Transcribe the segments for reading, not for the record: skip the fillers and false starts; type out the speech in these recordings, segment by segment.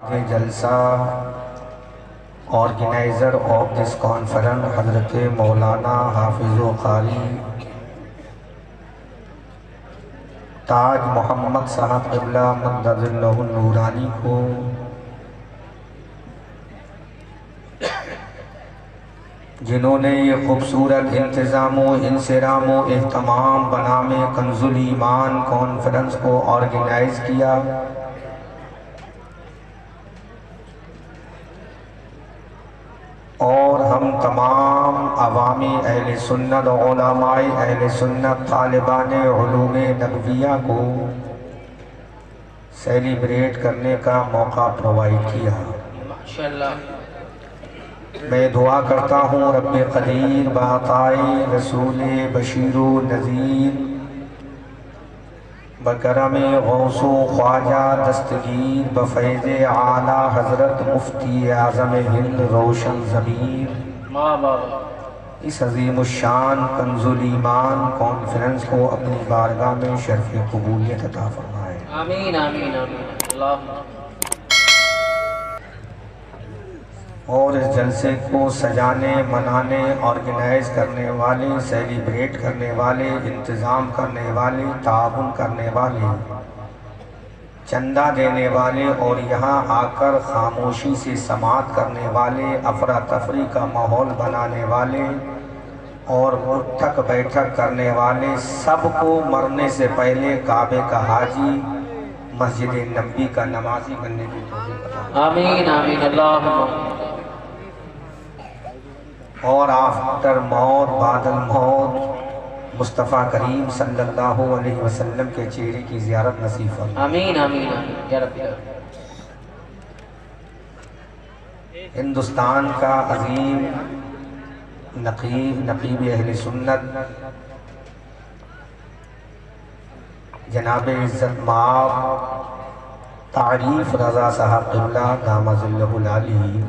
جلسہ organiser of this conference حضرت مولانا حافظ و قاری تاج محمد صاحب قبلہ مدد اللہ النورانی کو جنہوں نے یہ خوبصورت انتظام و انصرام و اہتمام بنام کنز الایمان کانفرنس کو آرگنائز کیا، اور ہم تمام عوامی اہل سنت علماء اہل سنت طالبان علوم نبویہ کو سیلیبریٹ کرنے کا موقع پرووائڈ کیا۔ میں دعا کرتا ہوں رب قدیر بعطائے رسول بشیر و نذیر بکرم غوث و خواجہ دستگیر بفیض اعلیٰ حضرت مفتی اعظم ہند روشن ضمیر اس عظیم الشان کنز الایمان کانفرنس کو اپنی بارگاہ میں شرف قبولیت عطا فرمائے۔ آمین آمین آمین اللہ۔ اور اس جلسے کو سجانے، منانے، آرگنائز کرنے والے، سیلیبریٹ کرنے والے، انتظام کرنے والے، تعاون کرنے والے، چندہ دینے والے اور یہاں آ کر خاموشی سے سماعت کرنے والے، افراتفری کا ماحول بنانے والے اور اٹھک بیٹھک کرنے والے، سب کو مرنے سے پہلے کعبے کا حاجی، مسجد نبی کا نمازی بننے کی توفیق عطا فرمائے۔ آمین آمین اللہ۔ اور آفٹر موت بعد الموت مصطفیٰ کریم صلی اللہ علیہ وسلم کے چہرے کی زیارت نصیب فرمائے۔ آمین آمین آمین یا رب۔ ہندوستان کا عظیم نقیب اہل سنت جناب عزت مآب تعریف رضا صاحب قبلہ دامت ظلہ العالی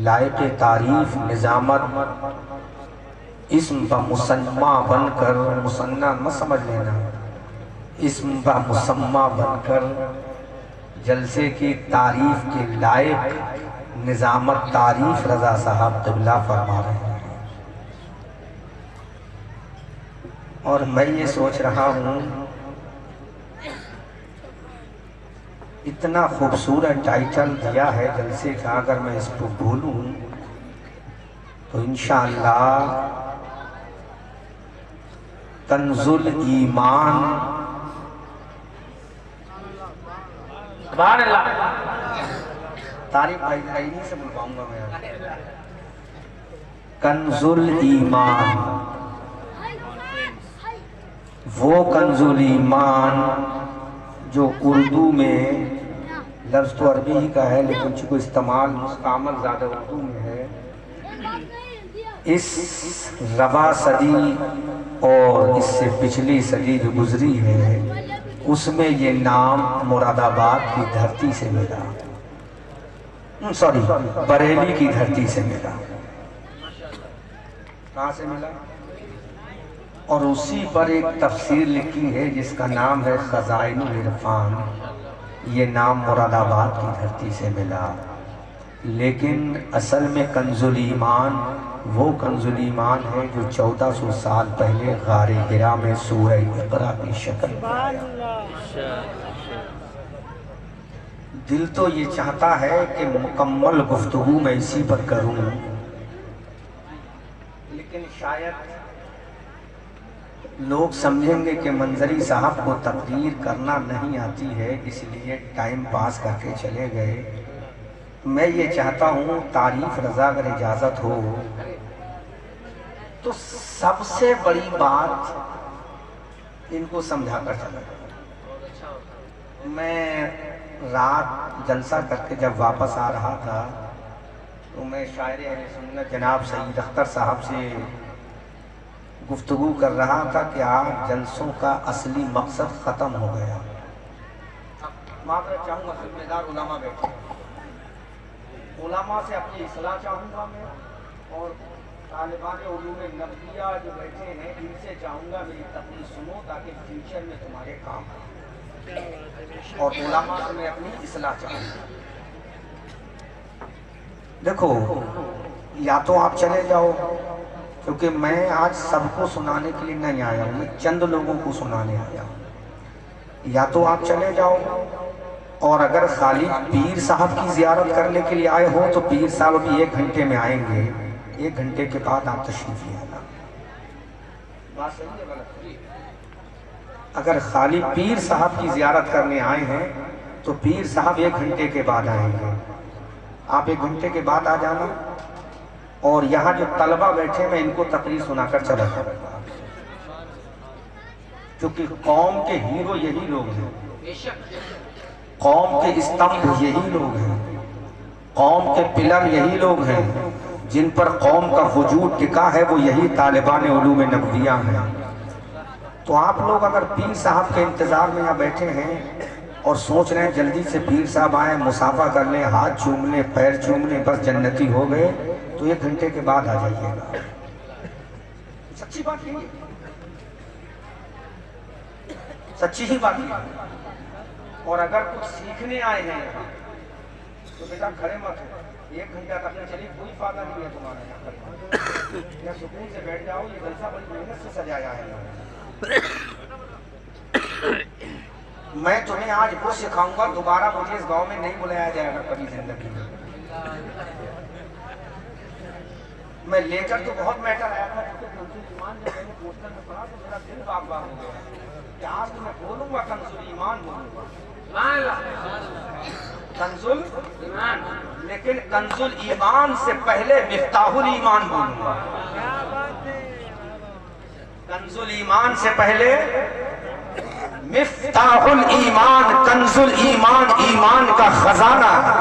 لائق تعریف نظامت اسم بمسمہ بن کر، مسنہ مت سمجھ لینا، اسم بمسمہ بن کر جلسے کی تعریف کے لائق نظامت تعریف رضا صاحب قبلہ فرما رہے ہیں۔ اور میں یہ سوچ رہا ہوں اتنا خوبصورت ٹائٹل دیا ہے جلسے کا، اگر میں اس کو بھولوں تو انشاءاللہ کنز الایمان سبحان اللہ۔ تعریف آئینی سے بلواؤں گا میں، کنز الایمان، وہ کنز الایمان جو اردو میں لفظ تو عربی ہی کا ہے لیکن چونکہ استعمال مستعمل زیادہ اردو میں ہے، اس رواں صدی اور اس سے پچھلی صدی جو گزری ہے اس میں یہ نام مراد آباد کی دھرتی سے ملا، بریلی کی دھرتی سے ملا۔ کہاں سے ملا؟ اور اسی پر ایک تفسیر لکھی ہے جس کا نام ہے خزائن العرفان، یہ نام مراد آباد کی دھرتی سے ملا، لیکن اصل میں کنز الایمان وہ کنز الایمان ہے جو 1400 سال پہلے غار حرا میں سورہ اقرا کی شکل میں آیا۔ دل تو یہ چاہتا ہے کہ مکمل گفتگو میں اسی پر کروں، لیکن شاید لوگ سمجھیں گے کہ منظری صاحب کو تقریر کرنا نہیں آتی ہے اس لیے ٹائم پاس کر کے چلے گئے۔ میں یہ چاہتا ہوں تعریف رضا اگر اجازت ہو تو سب سے بڑی بات ان کو سمجھا کر چلا گیا۔ میں رات جلسہ کر کے جب واپس آ رہا تھا تو میں شاعر اہل سنت جناب سید اختر صاحب سے گفتگو کر رہا تھا کہ آج جلسوں کا اصلی مقصد ختم ہو گیا۔ معذرت چاہوں گا، ذمہ دار علماء بیٹھے، علماء سے اپنی اصلاح چاہوں گا میں، اور طالبان علوم نبویہ جو بیٹھے ہیں ان سے چاہوں گا میری تقریر سنو تاکہ فیوچر میں تمہارے کام آئے۔ اور علماء سے میں اپنی اصلاح چاہوں گا۔ دیکھو یا تو آپ چلے جاؤ، کیونکہ میں آج سب کو سنانے کے لیے نہیں آیا ہوں، میں چند لوگوں کو سنانے آیا ہوں۔ یا تو آپ چلے جاؤ، اور اگر خالی پیر صاحب کی زیارت کرنے کے لیے آئے ہو تو پیر صاحب ابھی 1 گھنٹے میں آئیں گے، 1 گھنٹے کے بعد آپ تشریف لے آنا۔ بات صحیح ہے غلط؟ اگر خالی پیر صاحب کی زیارت کرنے آئے ہیں تو پیر صاحب 1 گھنٹے کے بعد آئیں گے، آپ 1 گھنٹے کے بعد آ جانا۔ اور یہاں جو طلبہ بیٹھے میں ان کو تقریر سنا کر چلا جاؤں گا، کیونکہ قوم کے ہیرو یہی لوگ ہیں، قوم کے استمبھ یہی لوگ ہیں، قوم کے پلر یہی لوگ ہیں، جن پر قوم کا وجود ٹکا ہے وہ یہی طالبان علوم نبویہ ہیں۔ تو آپ لوگ اگر پیر صاحب کے انتظار میں یہاں بیٹھے ہیں اور سوچ رہے ہیں جلدی سے پیر صاحب آئیں، مصافحہ کر لیں، ہاتھ چوم لیں، پیر چوم لیں، بس جنتی ہو گئے، تو 1 گھنٹے کے بعد آ جائیے گا۔ سچی بات نہیں ہے، سچی ہی بات ہے۔ اور اگر کچھ سیکھنے آئے ہیں تو بیٹا کھڑے مت ہو، 1 گھنٹہ تک نہ چلیے، کوئی فائدہ نہیں ہے تمہارا یہاں پر، یا سکون سے بیٹھ جاؤ، یہ جلسہ بڑی محنت سے سجایا ہے۔ میں تمہیں آج وہ سکھاؤں گا، دوبارہ مجھے اس گاؤں میں نہیں بلایا جائے گا کبھی زندگی میں۔ میں لے کر تو بہت میٹر آیا تھا، کیونکہ کنزُل ایمان جب میں نے پوسٹر میں پڑھا تو میرا دل باغ باغ ہو گیا کہ آج تو میں بولوں گا کنزُل ایمان بولوں گا، کنزُل ایمان، لیکن کنزُل ایمان سے پہلے مفتاح الایمان بولوں گا۔ کنزُل ایمان سے پہلے مفتاح الایمان، کنزُل ایمان ایمان کا خزانہ ہے،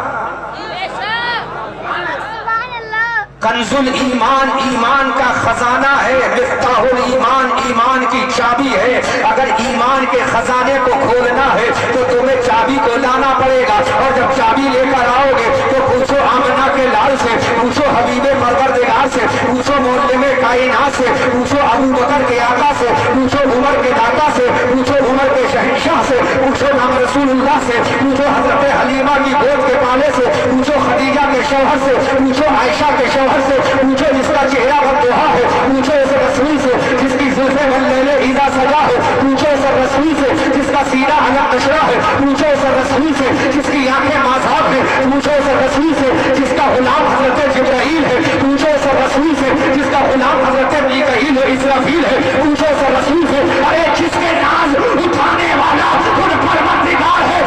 کنزُل ایمان ایمان کا خزانہ ہے، مفتاح الایمان ایمان کی چابی ہے۔ اگر ایمان کے خزانے کو کھولنا ہے تو تمہیں چابی کو لانا پڑے گا، اور جب چابی لے کر آؤ گے تو پوچھو آمنہ کے لال سے، پوچھو حبیب پروردگار سے، پوچھو معلم کائنات سے، پوچھو ابو بکر کے آقا سے، پوچھو عمر کے داتا سے، پوچھو عمر کے شہنشاہ سے، پوچھو نام رسول اللہ سے، پوچھو حضرت حلیمہ کی گود کے پالے سے، پوچھو خدیجہ کے شوہر سے، پوچھو عائشہ کے شوہر سے، پوچھو جس کا چہرہ بدوہا ہے، پوچھو اس رسول سے جس کی زلفیں واللیل اذا سجا ہے، پوچھو اس رسول سے جس کا سینہ علم نشرہ ہے، پوچھو اس رسول سے جس کی آنکھیں مازاب ہیں، پوچھو اس رسول سے جس کا غلام حضرت جبرائیل ہے، پوچھو اس رسول سے جس کا غلام حضرت میکائیل و اسرافیل ہے، پوچھو اس رسول سے ارے جس کے ناز اٹھانے والا خود پروردگار ہے۔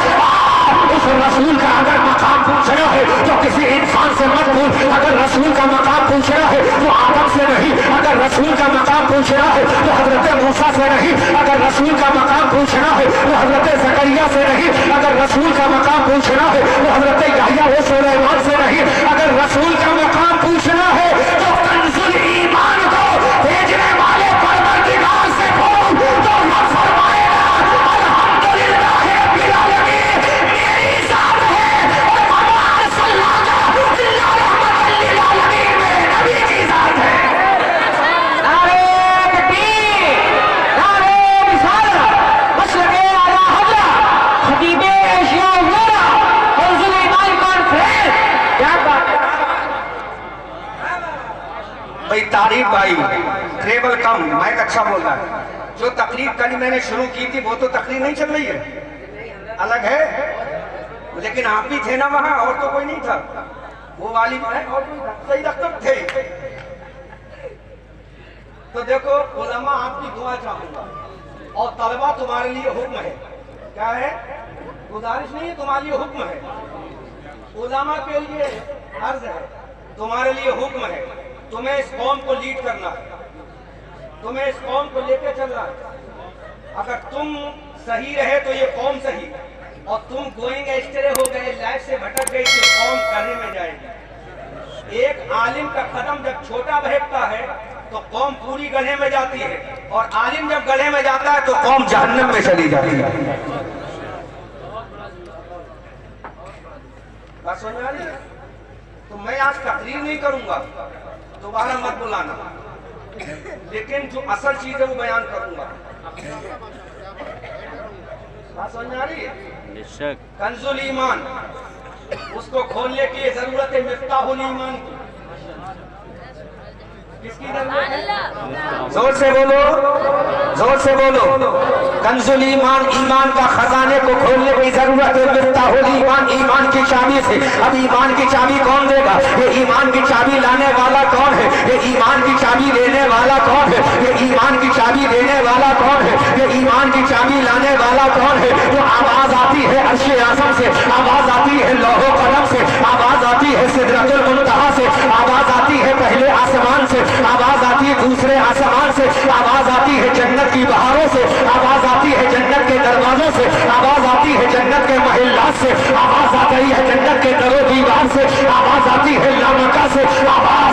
اس رسول کا اگر مقام پوچھنا ہے تو کسی انسان سے مت پوچھ، اگر رسول کا مقام پوچھنا ہے تو آدم سے نہیں، اگر رسول کا مقام پوچھنا ہے تو حضرت موسیٰ سے نہیں، اگر رسول کا مقام پوچھنا ہے تو حضرت زکریا سے نہیں، اگر رسول کا مقام پوچھنا ہے تو حضرت یحییٰ و سلیمان سے نہیں، اگر رسول کا مقام پوچھنا ہے تو کنزُل ایمان کو بھیجنے والے پروردگار سے پوچھ، تو اللہ فرمائے گا الحمدللہ رب العالمین، میری ذات ہے، اور وما ارسلناک الا رحمۃ للعالمین، میرے نبی کی ذات ہے۔ نعرہ تکبیر، نعرہ رسالت، مشرق اعلیٰ حضرت خطیب اشیاء اللہ، کنزُل ایمان کانفرنس، کیا بات ہے بھائی، تعریف بھائی، ٹریبل کم، مائک اچھا بول رہا ہے۔ جو تقریر کل میں نے شروع کی تھی وہ تو تقریر نہیں چل رہی ہے، الگ ہے، لیکن آپ بھی تھے نا وہاں، اور تو کوئی نہیں تھا، وہ والی میں اور کوئی صحیح رقم تھے۔ تو دیکھو علماء آپ کی دعا چاہوں گا، اور طلبہ تمہارے لیے حکم ہے، کیا ہے؟ گزارش نہیں ہے، تمہارے لیے حکم ہے، علماء کے لیے عرض ہے، تمہارے لیے حکم ہے، تمہیں اس قوم کو لیڈ کرنا ہے، تمہیں اس قوم کو لے کے چلنا ہے۔ اگر تم صحیح رہے تو یہ قوم صحیح، اور تم گوئنگ ایسٹرے ہو گئے، لائف سے بھٹک گئی تو قوم کرنے میں جائے گی۔ ایک عالم کا قدم جب چھوٹا بہکتا ہے تو قوم پوری گڑھے میں جاتی ہے، اور عالم جب گڑھے میں جاتا ہے تو قوم جہنم میں چلی جاتی ہے۔ بات سمجھ میں آ رہی ہے؟ تو میں آج تقریر نہیں کروں گا، دوبارہ مت بلانا، لیکن جو اصل چیز ہے وہ بیان کروں گا۔ بات سمجھ میں آ رہی ہے؟ کنزُل ایمان اس کو کھولنے کی ضرورت ہے مفتاح الایمان کی. کس کی ضرورت ہے؟ زور سے بولو، زور سے بولو. کنزُل ایمان ایمان کا خزانے کو کھولنے کی ضرورت ہے مفتاح الایمان ایمان کی چابی سے. اب ایمان کی چابی کون دے گا؟ یہ ایمان کی چابی لانے والا کون ہے؟ یہ ایمان کی چابی دینے والا کون ہے؟ یہ ایمان کی چابی دینے والا کون ہے؟ یہ ایمان کی چابی لانے والا کون ہے؟ جو آواز آتی ہے عرش اعظم سے، آواز آتی ہے لوح و قلم سے، آواز آتی ہے سدرۃ المنتہا سے، آواز آتی ہے پہلے آسمان سے، آواز آتی ہے دوسرے آسمان سے، آواز آتی ہے جنت کی بہاروں سے، آواز آتی ہے جنت کے دروازوں سے، آواز آتی ہے جنت کے محلات سے، آواز آتی ہے جنت کے در و دیوار سے، آواز آتی ہے لامکہ سے، آواز